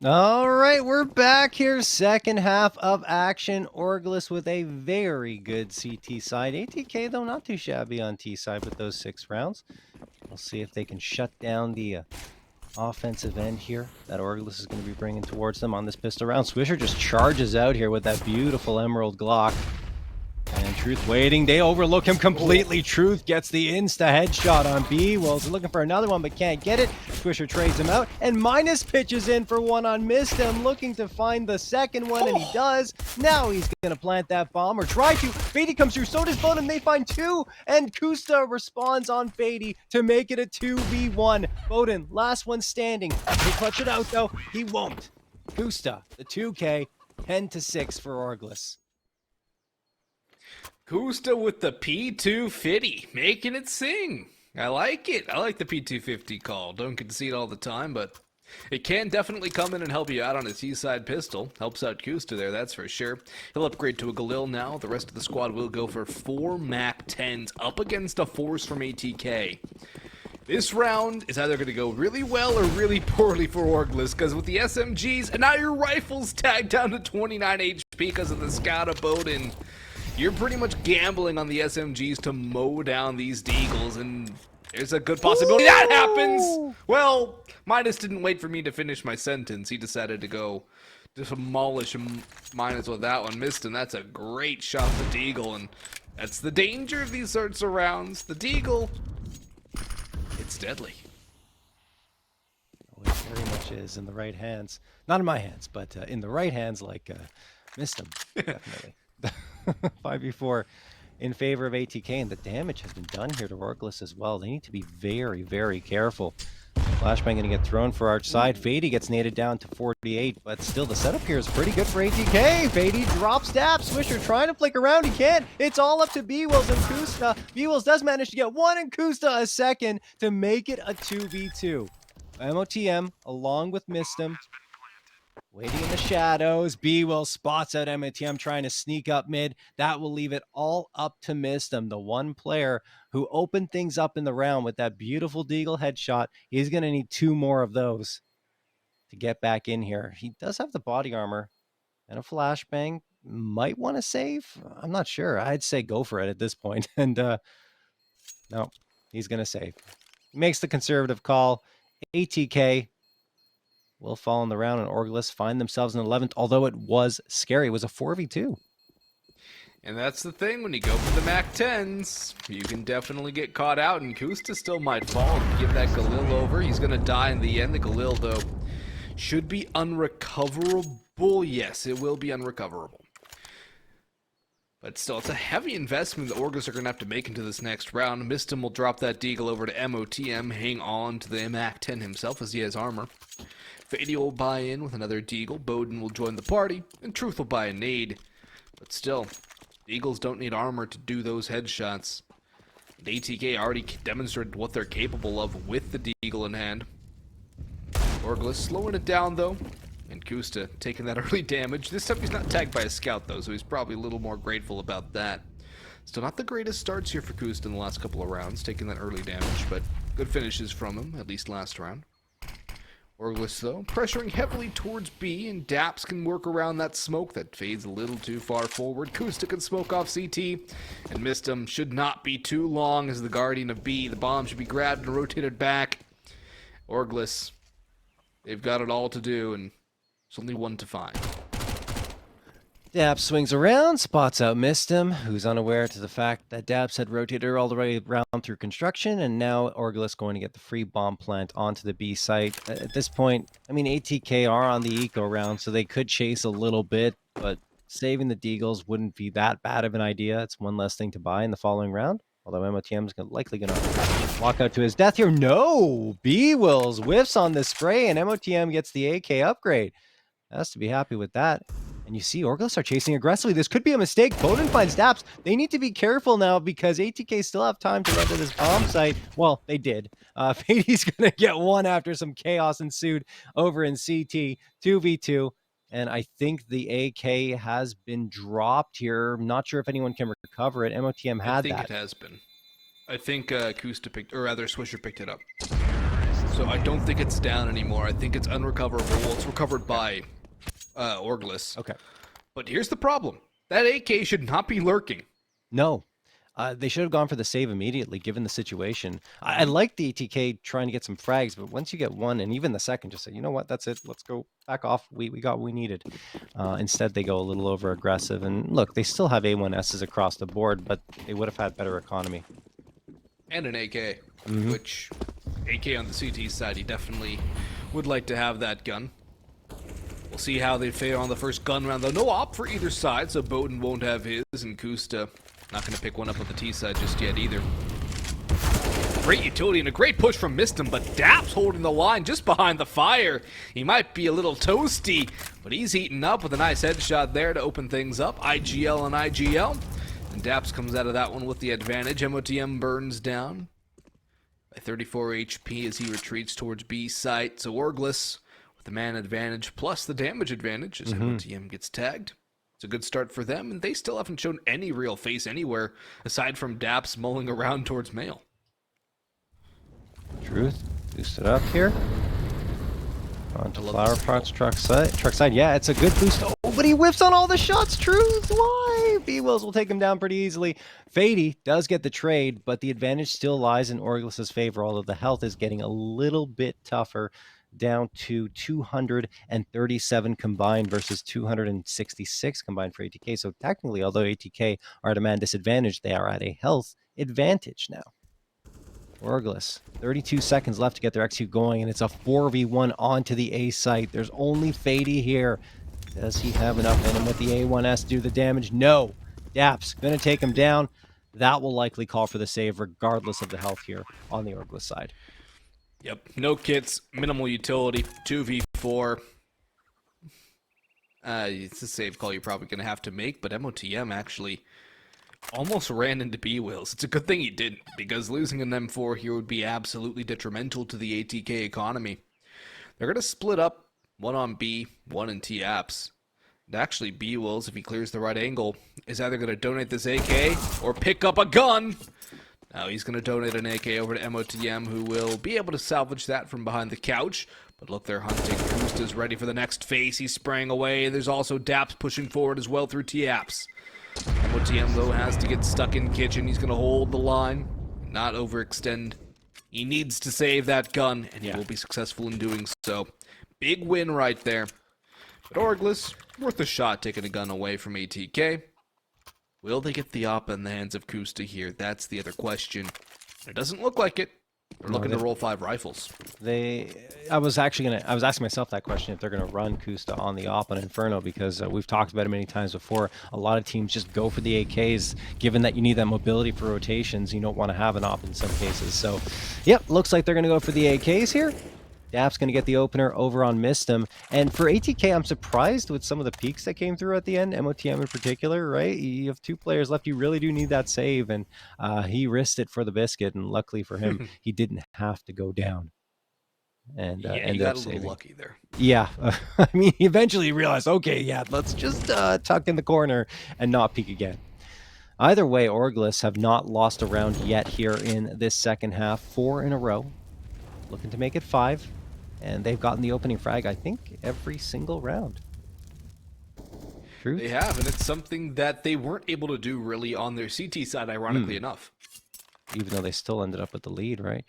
All right, we're back here. Second half of action. Orgless with a very good CT side. ATK, though, not too shabby on T side with those 6 rounds. We'll see if they can shut down the offensive end here that Orgless is going to be bringing towards them on this pistol round. Swisher just charges out here with that beautiful Emerald Glock. And Truth waiting. They overlook him completely. Truth gets the insta headshot on B. Wills looking for another one, but can't get it. Swisher trades him out. And Minus pitches in for one on Mistem, looking to find the second one, and he does. Now he's going to plant that bomb, or try to. Fady comes through. So does Bowden. They find 2, and Kusta responds on Fady to make it a 2v1. Bowden, last one standing. He'll clutch it out, though. He won't. Kusta, the 2K, 10-6 for Orgless. Kusta with the P250, making it sing. I like it. I like the P250 call. Don't get to see it all the time, but it can definitely come in and help you out on a T-side pistol. Helps out Kusta there, that's for sure. He'll upgrade to a Galil now. The rest of the squad will go for 4 MAC-10s up against a force from ATK. This round is either going to go really well or really poorly for Orgless, because with the SMGs, and now your rifles tagged down to 29 HP because of the Scout of Bowden, you're pretty much gambling on the SMGs to mow down these Deagles, and there's a good possibility that happens! Well, Minus didn't wait for me to finish my sentence. He decided to go demolish Minus with that one. Missed him. That's a great shot of the Deagle, and that's the danger of these sorts of rounds. The Deagle, it's deadly. Oh, it very much is in the right hands. Not in my hands, but in the right hands, like missed him, definitely. 5v4 in favor of ATK, and the damage has been done here to Orgless as well. They need to be very, very careful. Flashbang going to get thrown for Arch side. Fady gets naded down to 48, but still the setup here is pretty good for ATK. Fady drops dap. Swisher trying to flick around. He can't. It's all up to B-Wills and Kusta. B-Wills does manage to get one, and Kusta a second to make it a 2v2. MOTM along with Mistem waiting in the shadows. B-Will spots out MOTM trying to sneak up mid. That will leave it all up to Mistem, the one player who opened things up in the round with that beautiful Deagle headshot. He's going to need 2 more of those to get back in here. He does have the body armor and a flashbang. Might want to save. I'm not sure. I'd say go for it at this point. And no, he's going to save. He makes the conservative call. ATK will fall in the round, and Orgless find themselves in 11th, although it was scary. It was a 4v2. And that's the thing, when you go for the MAC-10s, you can definitely get caught out, and Kusta still might fall. Give that Galil over. He's going to die in the end. The Galil, though, should be unrecoverable. Yes, it will be unrecoverable. But still, it's a heavy investment the Orgless are going to have to make into this next round. Mistem will drop that Deagle over to MOTM, hang on to the MAC-10 himself as he has armor. Fady will buy in with another Deagle. Bowden will join the party, and Truth will buy a nade. But still, Deagles don't need armor to do those headshots. And ATK already demonstrated what they're capable of with the Deagle in hand. Orgless slowing it down, though. And Kusta taking that early damage. This time he's not tagged by a scout, though, so he's probably a little more grateful about that. Still not the greatest starts here for Kusta in the last couple of rounds, taking that early damage, but good finishes from him, at least last round. Orgless, though, pressuring heavily towards B, and Daps can work around that smoke that fades a little too far forward. Kusta can smoke off CT, and Mistem should not be too long as the guardian of B. The bomb should be grabbed and rotated back. Orgless, they've got it all to do, and there's only one to find. Daps swings around, spots out Mistem, who's unaware to the fact that Daps had rotated her all the way around through construction, and now Orgless going to get the free bomb plant onto the B site. At this point, I mean, ATK are on the eco round, so they could chase a little bit, but saving the Deagles wouldn't be that bad of an idea. It's one less thing to buy in the following round, although MOTM is likely going to walk out to his death here. No! B-Wills whiffs on the spray, and MOTM gets the AK upgrade. Has to be happy with that. And you see Orgless are chasing aggressively. This could be a mistake. Bowden finds Daps. They need to be careful now because ATK still have time to run to this bomb site. Well, they did. Fady's going to get one after some chaos ensued over in CT. 2v2. And I think the AK has been dropped here. I'm not sure if anyone can recover it. MOTM had that. I think it has been. I think Kusta picked, or rather Swisher picked it up. So I don't think it's down anymore. I think it's unrecoverable. Well, it's recovered by Orgless. Okay. But here's the problem. That AK should not be lurking. No. They should have gone for the save immediately, given the situation. I like the ATK trying to get some frags, but once you get one, and even the second, just say, you know what, that's it. Let's go back off. We got what we needed. Instead, they go a little over aggressive. And look, they still have A1Ss across the board, but they would have had better economy. And an AK, which AK on the CT side, he definitely would like to have that gun. We'll see how they fare on the first gun round, though. No op for either side, so Bowden won't have his, and Kusta not going to pick one up on the T side just yet either. Great utility and a great push from Mistum, but Daps holding the line just behind the fire. He might be a little toasty, but he's heating up with a nice headshot there to open things up. IGL and IGL. And Daps comes out of that one with the advantage. MOTM burns down by 34 HP as he retreats towards B site. So Orgless with the man advantage plus the damage advantage as MOTM gets tagged. It's a good start for them, and they still haven't shown any real face anywhere aside from Daps mulling around towards Mail. Truth. Boost it up here. Onto flower pots, truck side. Yeah, it's a good boost. Oh, but he whiffs on all the shots. Truth. Why? B-Wills will take him down pretty easily. Fady does get the trade, but the advantage still lies in Orgless' favor, although the health is getting a little bit tougher, down to 237 combined versus 266 combined for ATK. So technically, although ATK are at a man disadvantage, they are at a health advantage now. Orgless, 32 seconds left to get their execute going, and it's a 4v1 onto the A site. There's only Fady here. Does he have enough in him with the A1S to do the damage? No. Daps going to take him down. That will likely call for the save regardless of the health here on the Orgless side. Yep, no kits, minimal utility, 2v4. It's a save call you're probably going to have to make, but MOTM actually almost ran into B-Wills. It's a good thing he didn't, because losing an M4 here would be absolutely detrimental to the ATK economy. They're going to split up, one on B, one in T-Apps. And actually, B-Wills, if he clears the right angle, is either going to donate this AK or pick up a gun. Now he's going to donate an AK over to MOTM, who will be able to salvage that from behind the couch. But look, they're hunting. Kusta's ready for the next phase. He's spraying away. There's also Daps pushing forward as well through T-Apps. MOTM, though, has to get stuck in kitchen. He's going to hold the line, not overextend. He needs to save that gun, and he will be successful in doing so. Big win right there. But Orgless, worth a shot taking a gun away from ATK. Will they get the op in the hands of Kusta here? That's the other question. It doesn't look like it. They're looking to roll 5 rifles. I was asking myself that question, if they're going to run Kusta on the op on Inferno, because we've talked about it many times before. A lot of teams just go for the AKs, given that you need that mobility for rotations. You don't want to have an op in some cases. So, yep, looks like they're going to go for the AKs here. Daps going to get the opener over on Mistum. And for ATK, I'm surprised with some of the peaks that came through at the end, MOTM in particular, right? You have 2 players left. You really do need that save. And he risked it for the biscuit. And luckily for him, he didn't have to go down. And he got a little lucky there. Yeah. I mean, he eventually realized, okay, yeah, let's just tuck in the corner and not peek again. Either way, Orgless have not lost a round yet here in this second half. 4 in a row. Looking to make it 5. And they've gotten the opening frag, I think, every single round. True? They have, and it's something that they weren't able to do really on their CT side, ironically enough. Even though they still ended up with the lead, right?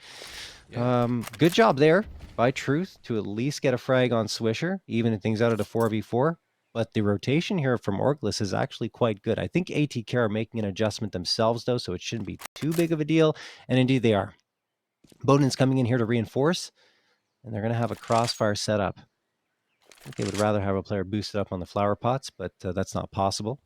Yeah. Good job there by Truth to at least get a frag on Swisher, even things out at a 4v4. But the rotation here from Orgless is actually quite good. I think ATK are making an adjustment themselves, though, so it shouldn't be too big of a deal. And indeed they are. Bowden's coming in here to reinforce. And they're going to have a crossfire set up. I think they would rather have a player boosted up on the flower pots, but that's not possible.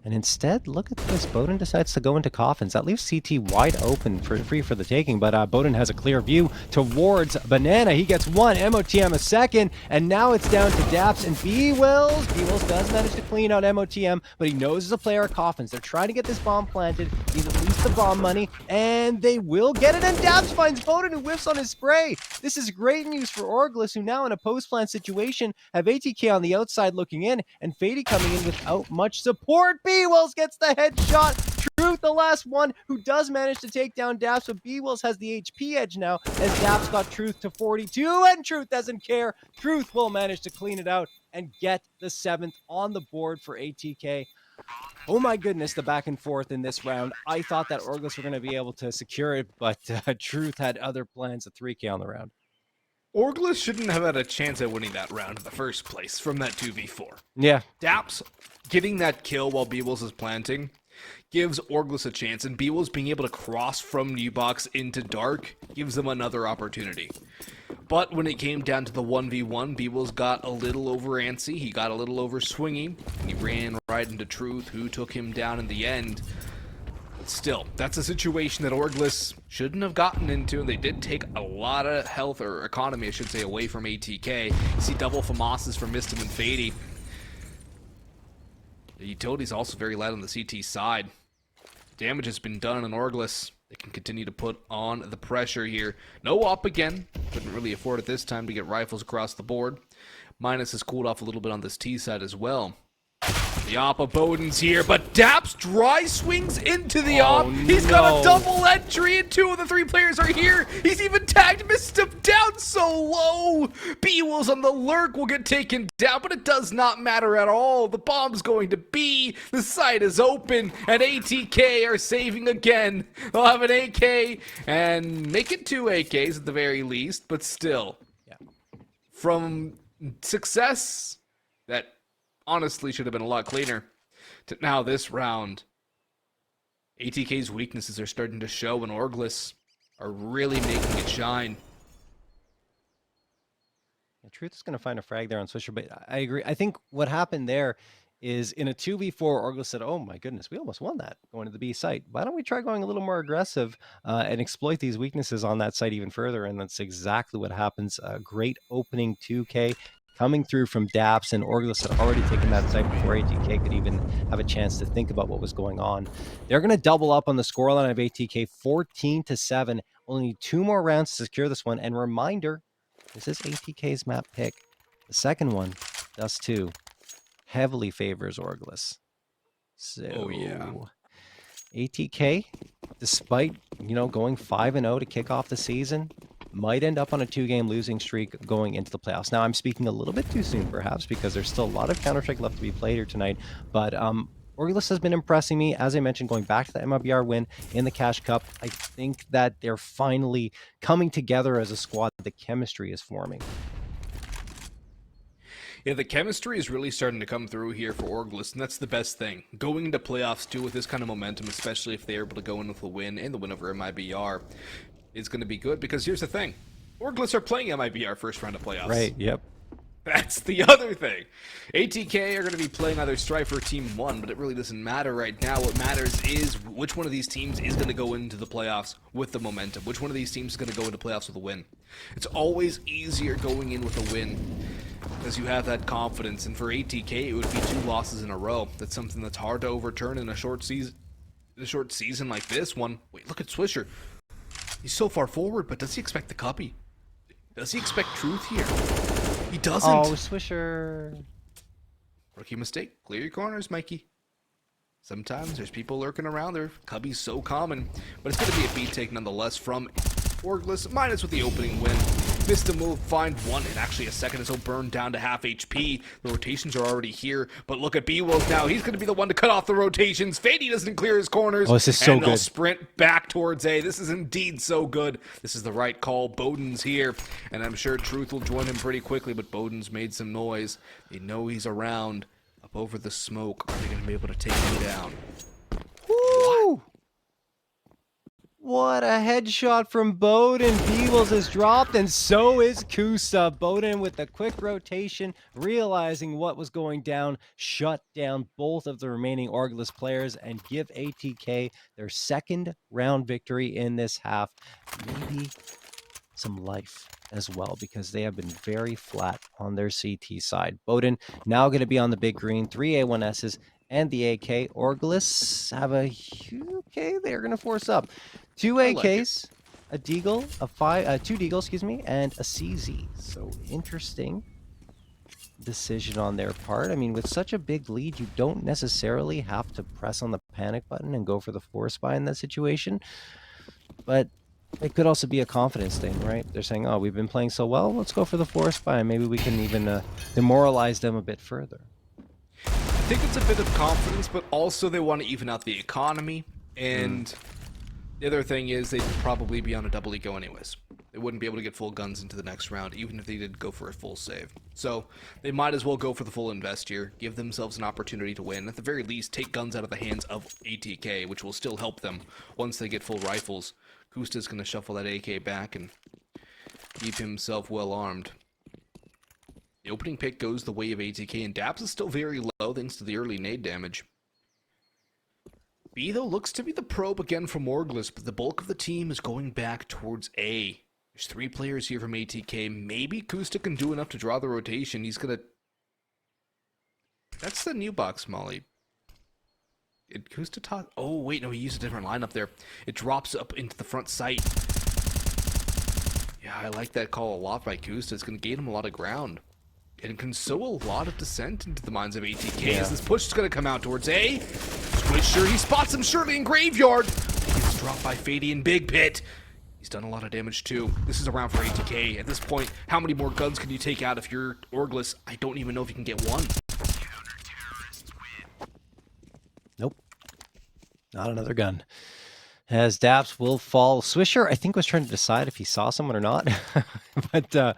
And instead, look at this. Bowden decides to go into coffins. That leaves CT wide open, free for the taking. But Bowden has a clear view towards Banana. He gets 1, MOTM a second. And now it's down to Daps and B-Wills. B-Wills does manage to clean out MOTM, but he knows as a player at coffins. They're trying to get this bomb planted. He's at least the bomb money. And they will get it. And Daps finds Bowden, who whiffs on his spray. This is great news for Orgless, who now in a post-plant situation have ATK on the outside looking in. And Fady coming in without much support. B-Wills gets the headshot. Truth, the last one, who does manage to take down Daps, but B-Wills has the HP edge now, as Daps got Truth to 42, and Truth doesn't care. Truth will manage to clean it out and get the 7th on the board for ATK. Oh my goodness, the back and forth in this round. I thought that Orgless were going to be able to secure it, but Truth had other plans, a 3K on the round. Orgless shouldn't have had a chance at winning that round in the first place from that 2v4. Yeah. Daps getting that kill while B-Wills is planting gives Orgless a chance, and B-Wills being able to cross from New Box into Dark gives them another opportunity. But when it came down to the 1v1, B-Wills got a little over antsy, he got a little over swingy, and he ran right into Truth, who took him down in the end. But still, that's a situation that Orgless shouldn't have gotten into, and they did take a lot of health, or economy, I should say, away from ATK. You see double FAMASs from Mistim and Fady. The utility's also very light on the CT side. Damage has been done on Orgless. They can continue to put on the pressure here. No op again. Couldn't really afford it this time to get rifles across the board. Minus has cooled off a little bit on this T side as well. The op of Bowden's here, but Daps dry swings into the op. He's got a double entry, and 2 of the 3 players are here. He's even tagged Mistim down so low. B-Wills on the lurk will get taken down, but it does not matter at all. The bomb's going to B. The site is open, and ATK are saving again. They'll have an AK and make it 2 AKs at the very least, but still. Yeah. From success that honestly should have been a lot cleaner to now this round, ATK's weaknesses are starting to show, and Orgless are really making it shine. Yeah, Truth is going to find a frag there on Swisher, but I agree. I think what happened there is in a 2v4, Orgless said, oh my goodness, we almost won that going to the B site. Why don't we try going a little more aggressive and exploit these weaknesses on that site even further? And that's exactly what happens. A great opening 2K coming through from Daps, and Orgless had already taken that site before ATK could even have a chance to think about what was going on. They're going to double up on the scoreline of ATK 14-7. Only 2 more rounds to secure this one. And reminder, this is ATK's map pick. The second one does too. Heavily favors Orgless. So, oh yeah. ATK, despite, going 5-0 to kick off the season, might end up on a 2-game losing streak going into the playoffs. Now, I'm speaking a little bit too soon, perhaps, because there's still a lot of Counter-Strike left to be played here tonight. But Orgless has been impressing me. As I mentioned, going back to the MLBR win in the Cash Cup, I think that they're finally coming together as a squad. The chemistry is forming. Yeah, the chemistry is really starting to come through here for Orgless, and that's the best thing. Going into playoffs, too, with this kind of momentum, especially if they're able to go in with a win and the win over MIBR, is going to be good, because here's the thing. Orgless are playing MIBR first round of playoffs. Right, yep. That's the other thing. ATK are going to be playing either Strife or Team 1, but it really doesn't matter right now. What matters is which one of these teams is going to go into the playoffs with the momentum. Which one of these teams is going to go into playoffs with a win. It's always easier going in with a win because you have that confidence. And for ATK, it would be 2 losses in a row. That's something that's hard to overturn in a short season like this one. Wait, look at Swisher. He's so far forward, but does he expect the copy? Does he expect Truth here? He doesn't. Oh, Swisher. Rookie mistake. Clear your corners, Mikey. Sometimes there's people lurking around there. Cubby's so common. But it's going to be a beat take nonetheless from Orgless. Minus with the opening win. Missed a move, find 1 and actually a second as he'll burn down to half HP. The rotations are already here, but look at B-Wills now. He's going to be the one to cut off the rotations. Fady doesn't clear his corners. Oh, this is so and they'll good. sprint back towards A. This is indeed so good. This is the right call. Bowden's here, and I'm sure Truth will join him pretty quickly, but Bowden's made some noise. They know he's around. Up over the smoke. Are they going to be able to take him down? Woo! What a headshot from Bowden. B-Wills is dropped, and so is Kusa. Bowden with a quick rotation, realizing what was going down, shut down both of the remaining Orgless players and give ATK their 2nd round victory in this half. Maybe some life as well, because they have been very flat on their CT side. Bowden now going to be on the big green, 3 A1Ss and the AK. Orgless have a okay, they're going to force up 2 AKs, a Deagle, 2 Deagle, excuse me, and a CZ. So interesting. decision on their part. I mean, with such a big lead, you don't necessarily have to press on the panic button and go for the force buy in that situation. But it could also be a confidence thing, right? They're saying, oh, we've been playing so well, let's go for the force buy. Maybe we can even demoralize them a bit further. I think it's a bit of confidence, but also they want to even out the economy. And the other thing is they'd probably be on a double eco anyways. They wouldn't be able to get full guns into the next round, even if they did go for a full save. So they might as well go for the full invest here, give themselves an opportunity to win. At the very least, take guns out of the hands of ATK, which will still help them once they get full rifles. Kusta's going to shuffle that AK back and keep himself well armed. The opening pick goes the way of ATK, and Daps is still very low thanks to the early nade damage. B, though, looks to be the probe again from Orgless, but the bulk of the team is going back towards A. There's 3 players here from ATK. Maybe Kusta can do enough to draw the rotation. He's gonna... That's the new box molly. Did Kusta toss? Oh, wait, no, he used a different lineup there. It drops up into the front sight. Yeah, I like that call a lot by Kusta. It's gonna gain him a lot of ground. And can sow a lot of dissent into the minds of ATK as this push is going to come out towards A. Swisher, he spots him surely in Graveyard. He gets dropped by Fady in Big Pit. He's done a lot of damage too. This is a round for ATK. At this point, how many more guns can you take out if you're Orgless? I don't even know if you can get one. Nope. Not another gun. As Daps will fall. Swisher, I think, was trying to decide if he saw someone or not. But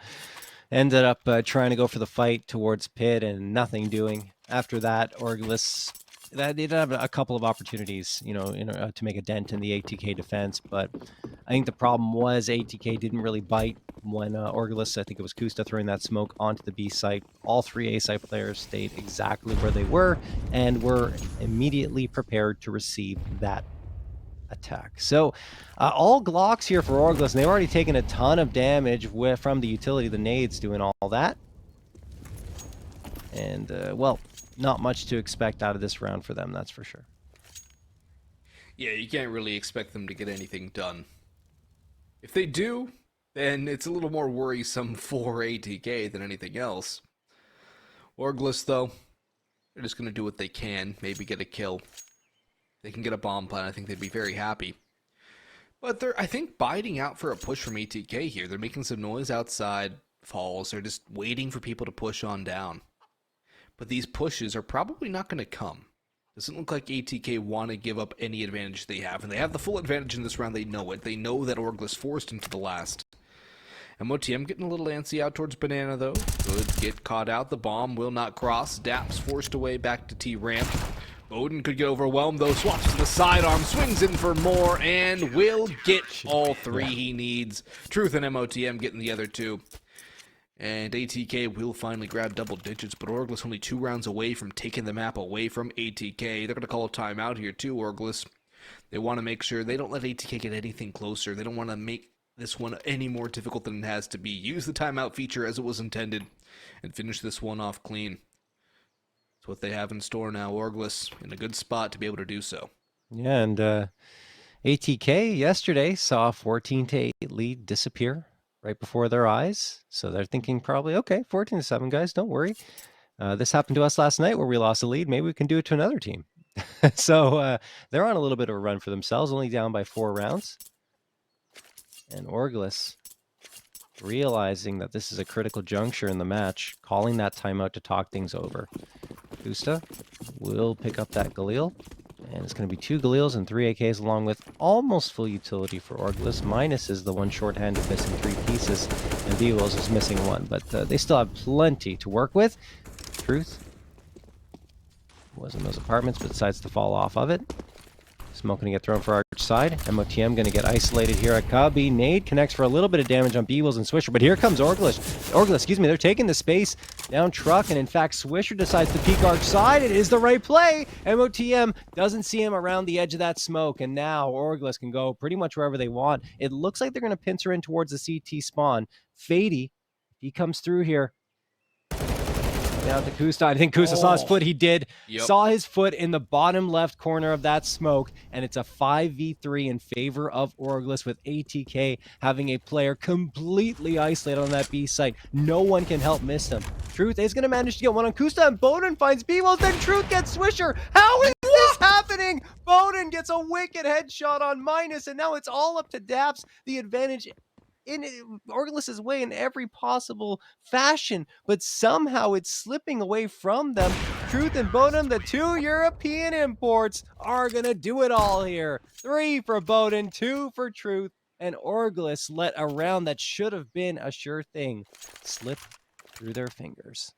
ended up trying to go for the fight towards Pit and nothing doing. After that, Orgless, they did have a couple of opportunities, to make a dent in the ATK defense. But I think the problem was ATK didn't really bite when Orgless, I think it was Kusta, throwing that smoke onto the B site. All 3 A site players stayed exactly where they were and were immediately prepared to receive that attack. So all Glocks here for Orgless, and they've already taken a ton of damage from the utility, the nades doing all that. And, well, not much to expect out of this round for them, that's for sure. Yeah, you can't really expect them to get anything done. If they do, then it's a little more worrisome for ATK than anything else. Orgless, though, they're just going to do what they can, maybe get a kill. They can get a bomb plant, I think they'd be very happy. But they're, I think, biting out for a push from ATK here. They're making some noise outside falls. They're just waiting for people to push on down. But these pushes are probably not going to come. Doesn't look like ATK want to give up any advantage they have. And they have the full advantage in this round. They know it. They know that Orgless forced into the last. MOTM getting a little antsy out towards Banana, though. Could get caught out. The bomb will not cross. Daps forced away back to T-Ramp. Bowden could get overwhelmed, though. Swaps to the sidearm, swings in for more, and will get all 3 he needs. Truth and MOTM getting the other 2. And ATK will finally grab double digits, but Orgless only 2 rounds away from taking the map away from ATK. They're going to call a timeout here, too, Orgless. They want to make sure they don't let ATK get anything closer. They don't want to make this one any more difficult than it has to be. Use the timeout feature as it was intended and finish this one off clean. That's what they have in store now. Orgless in a good spot to be able to do so. Yeah, and ATK yesterday saw a 14-8 lead disappear right before their eyes. So they're thinking probably, okay, 14-7, guys, don't worry. This happened to us last night where we lost a lead. Maybe we can do it to another team. So they're on a little bit of a run for themselves, only down by 4 rounds. And Orgless, realizing that this is a critical juncture in the match, calling that timeout to talk things over. Kusta will pick up that Galil, and it's going to be 2 Galils and 3 AKs along with almost full utility for Orgless. Minus is the one short-handed missing 3 pieces, and B-Wills is missing 1, but they still have plenty to work with. Truth was in those apartments, but decides to fall off of it. Smoke going to get thrown for arch side. MOTM going to get isolated here at Cubby. Nade connects for a little bit of damage on B-Wills and Swisher, but here comes Orgless. They're taking the space down truck, and in fact, Swisher decides to peek arch side. It is the right play. MOTM doesn't see him around the edge of that smoke, and now Orgless can go pretty much wherever they want. It looks like they're going to pincer in towards the CT spawn. Fady, he comes through here. Down to Kusta. I think Kusta saw his foot. He did. Yep. Saw his foot in the bottom left corner of that smoke, and it's a 5v3 in favor of Orgless, with ATK having a player completely isolated on that B site. No one can help miss him. Truth is going to manage to get one on Kusta, and Bowden finds B-Wells, then Truth gets Swisher. How is this happening? Bowden gets a wicked headshot on Minus, and now it's all up to Daps. The advantage in Orgless's way in every possible fashion, but somehow it's slipping away from them. Truth and Bowden, the two European imports, are gonna do it all here. 3 for Bowden, 2 for Truth, and Orgless let a round that should have been a sure thing slip through their fingers.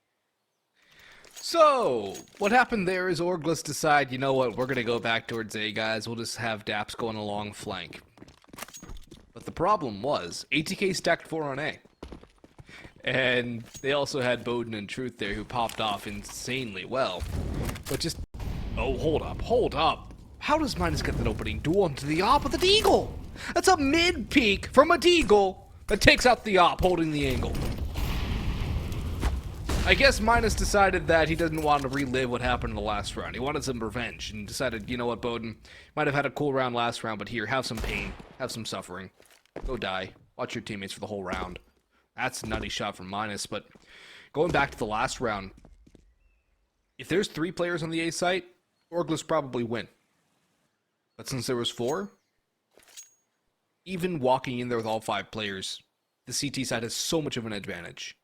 So, what happened there is Orgless decide, you know what, we're going to go back towards A, guys. We'll just have Daps going along flank. But the problem was, ATK stacked 4 on A. And they also had Bowden and Truth there, who popped off insanely well. But just... Oh, hold up. How does Minus get that opening duel onto the op with a deagle? That's a mid-peek from a deagle that takes out the op, holding the angle. I guess Minus decided that he doesn't want to relive what happened in the last round. He wanted some revenge and decided, you know what, Bowden, might have had a cool round last round, but here, have some pain, have some suffering. Go die. Watch your teammates for the whole round. That's a nutty shot from Minus, but going back to the last round, if there's 3 players on the A site, Orgless probably win. But since there was 4, even walking in there with all 5 players, the CT side has so much of an advantage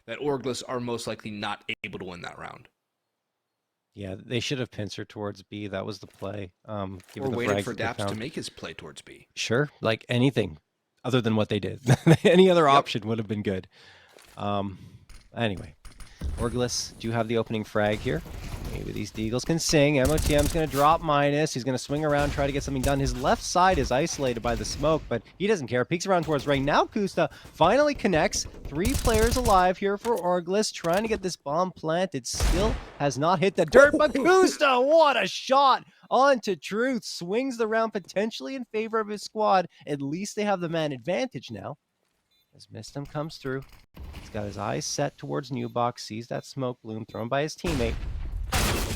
that Orgless are most likely not able to win that round. Yeah, they should have pincered towards B. That was the play. Or waited for Daps to make his play towards B. Sure, like anything other than what they did. Any other option would have been good. Anyway, Orgless, do you have the opening frag here? Maybe these Deagles can sing. MOTM's going to drop Minus. He's going to swing around, try to get something done. His left side is isolated by the smoke, but he doesn't care. Peeks around towards right now. Kusta finally connects. 3 players alive here for Orgless, trying to get this bomb planted. Still has not hit the dirt, but Kusta, what a shot onto Truth. Swings the round potentially in favor of his squad. At least they have the man advantage now. As Mistum comes through, he's got his eyes set towards New Box, sees that smoke bloom thrown by his teammate.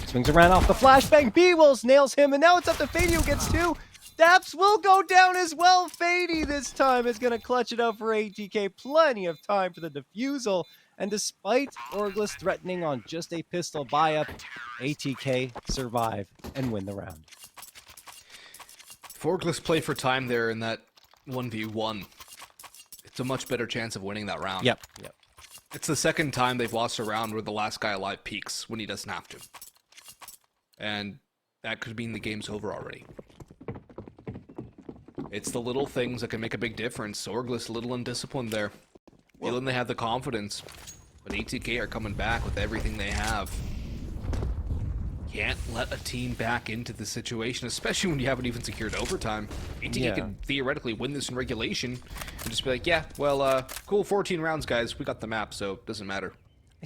Swings around off the flashbang. B-Wills nails him, and now it's up to Fady, who gets 2. Daps will go down as well. Fady this time is going to clutch it out for ATK. Plenty of time for the defusal. And despite Orgless threatening on just a pistol buy-up, ATK survive and win the round. If Orgless play for time there in that 1v1, it's a much better chance of winning that round. Yep. It's the second time they've lost a round where the last guy alive peaks when he doesn't have to. And that could mean the game's over already. It's the little things that can make a big difference. Orgless a little undisciplined there. Feeling they have the confidence. But ATK are coming back with everything they have. Can't let a team back into the situation, especially when you haven't even secured overtime. ATK can theoretically win this in regulation and just be like, yeah, well, cool, 14 rounds, guys. We got the map, so it doesn't matter. I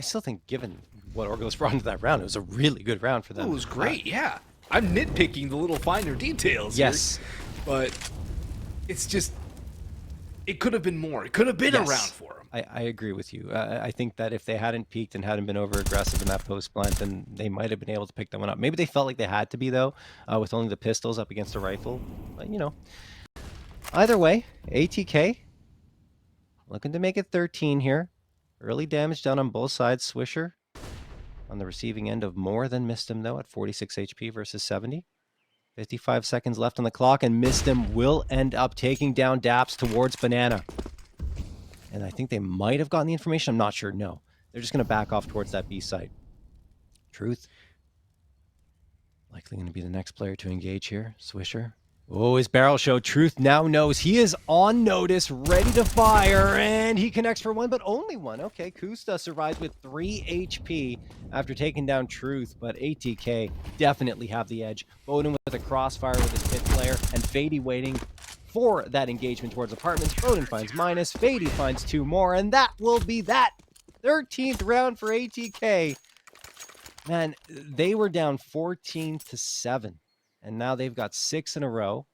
still think given what Orgless brought into that round, it was a really good round for them. It was great, yeah. I'm nitpicking the little finer details yes. here, but it's just, it could have been more. It could have been a round for them. I agree with you. I think that if they hadn't peaked and hadn't been over aggressive in that post plant, then they might have been able to pick that one up. Maybe they felt like they had to be, though, with only the pistols up against a rifle. But, you know, either way, ATK looking to make it 13 here. Early damage done on both sides. Swisher on the receiving end of more than Mistum, though, at 46 HP versus 70. 55 seconds left on the clock, and Mistum will end up taking down Daps towards Banana. And I think they might have gotten the information. I'm not sure. No. They're just going to back off towards that B site. Truth. Likely going to be the next player to engage here. Swisher. Oh, his barrel show. Truth now knows he is on notice, ready to fire, and he connects for 1, but only 1. Okay, Kusta survives with 3 HP after taking down Truth, but ATK definitely have the edge. Bowden with a crossfire with his pit player, and Fady waiting for that engagement towards apartments. Bowden finds Minus, Fady finds 2 more, and that will be that 13th round for ATK. Man, they were down 14-7. And now they've got 6 in a row.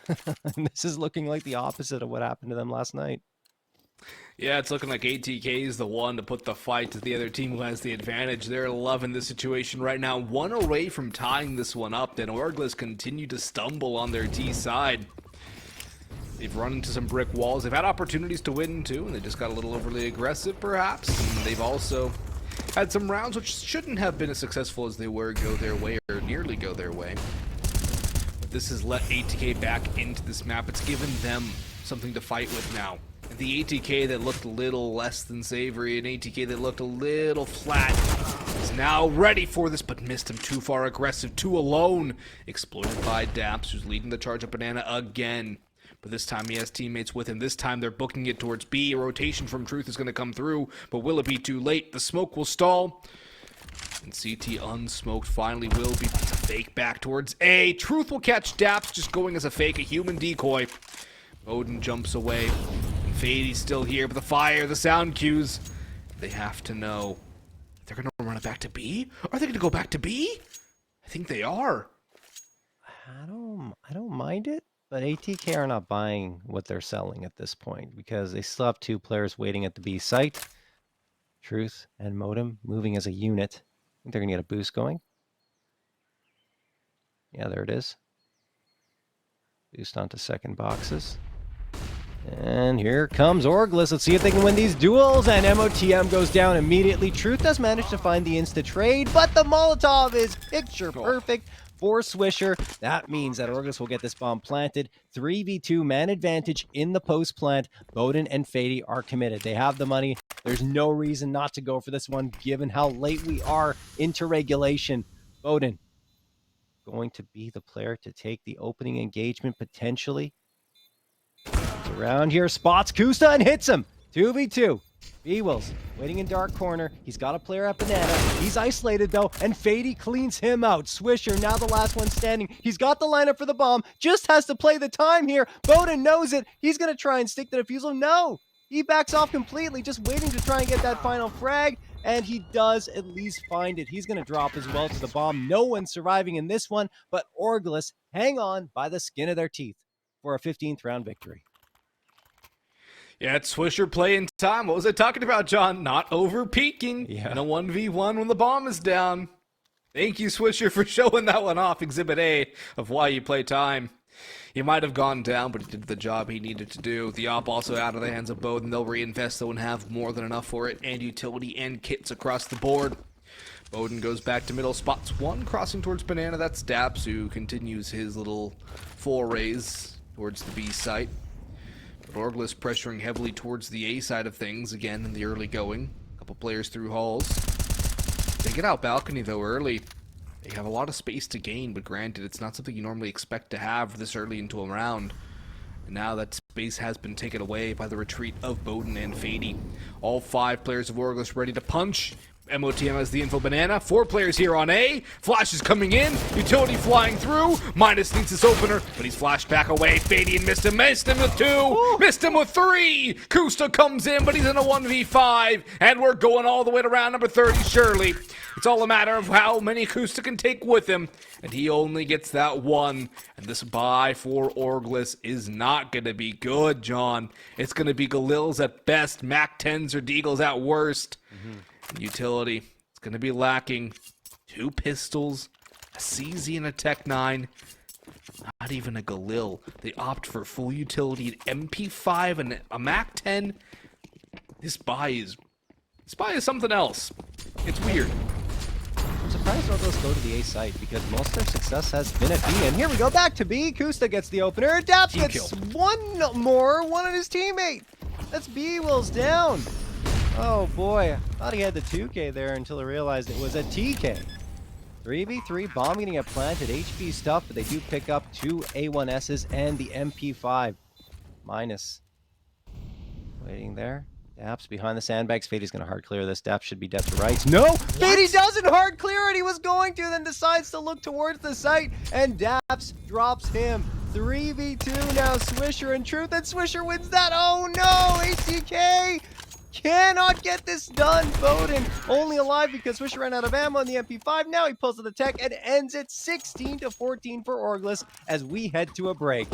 And this is looking like the opposite of what happened to them last night. Yeah, it's looking like ATK is the one to put the fight to the other team who has the advantage. They're loving this situation right now. One away from tying this one up, then Orgless continue to stumble on their T side. They've run into some brick walls. They've had opportunities to win too, and they just got a little overly aggressive perhaps. And they've also had some rounds which shouldn't have been as successful as they were go their way, or nearly go their way. But this has let ATK back into this map. It's given them something to fight with now. The ATK that looked a little less than savory, an ATK that looked a little flat, is now ready for this, but missed him. Too far aggressive, too alone. Exploited by Daps, who's leading the charge of Banana again. But this time he has teammates with him. This time they're booking it towards B. A rotation from Truth is going to come through, but will it be too late? The smoke will stall. And CT unsmoked finally will be fake back towards A. Truth will catch Daps, just going as a fake, a human decoy. Odin jumps away. Fade's still here, but the fire, the sound cues, they have to know. They're going to run it back to B? Are they going to go back to B? I think they are. I don't mind it, but ATK are not buying what they're selling at this point because they still have 2 players waiting at the B site. Truth and Modem moving as a unit. I think they're going to get a boost going. Yeah, there it is. Boost onto second boxes. And here comes Orgless. Let's see if they can win these duels. And MOTM goes down immediately. Truth does manage to find the insta trade, but the Molotov is picture perfect for Swisher. That means that Orgless will get this bomb planted. 3v2 man advantage in the post plant. Bowden and Fady are committed. They have the money. There's no reason not to go for this one, given how late we are into regulation. Bowden going to be the player to take the opening engagement potentially. Around here, spots Kusta and hits him. 2v2. B-Wills waiting in dark corner. He's got a player at Banana. He's isolated though, and Fady cleans him out. Swisher, now the last one standing. He's got the lineup for the bomb. Just has to play the time here. Bowden knows it. He's going to try and stick the defusal. No! He backs off completely, just waiting to try and get that final frag. And he does at least find it. He's going to drop as well to the bomb. No one surviving in this one, but Orgless hang on by the skin of their teeth for a 15th round victory. Yeah, it's Swisher playing time. What was I talking about, John? Not over peaking in a 1v1 when the bomb is down. Thank you, Swisher, for showing that one off. Exhibit A of why you play time. He might have gone down, but he did the job he needed to do. The op also out of the hands of Bowden. They'll reinvest, though, and have more than enough for it, and utility and kits across the board. Bowden goes back to middle, spots one crossing towards Banana. That's Daps, who continues his little forays towards the B site. Orgless pressuring heavily towards the A side of things again in the early going. A couple players through halls. They get out balcony though early. They have a lot of space to gain, but granted, it's not something you normally expect to have this early into a round. And now that space has been taken away by the retreat of Bowden and Fady. All 5 players of Orgless ready to punch. MOTM has the info Banana. 4 players here on A. Flash is coming in. Utility flying through. Minus needs this opener, but he's flashed back away. Fady missed him. Missed him with 2. Ooh. Missed him with 3. Kusta comes in, but he's in a 1v5. And we're going all the way to round number 30, surely. It's all a matter of how many Kusta can take with him. And he only gets that 1. And this buy for Orgless is not going to be good, John. It's going to be Galils at best. Mac 10s or Deagles at worst. Utility, it's going to be lacking. 2 pistols, a CZ and a Tech 9. Not even a Galil. They opt for full utility, an MP5 and a Mac 10. This buy is something else. It's weird. I'm surprised Orgless go to the A site because most of their success has been at B. And here we go, back to B. Kusta gets the opener. Daps gets one of his teammate. That's B-Wills down. Oh boy, I thought he had the 2K there until I realized it was a TK. 3v3, bomb going to get planted, HP stuff, but they do pick up 2 A1Ss and the MP5. Minus. Waiting there. Daps behind the sandbags. Fady's going to hard clear this. Daps should be dead to rights. No! Fady doesn't hard clear it! He was going to, then decides to look towards the site, and Daps drops him. 3v2 now, Swisher and Truth, and Swisher wins that! Oh no! ATK! Cannot get this done. Bowden only alive because Swisher ran out of ammo on the MP5. Now he pulls to the tech and ends it 16-14 for Orgless as we head to a break.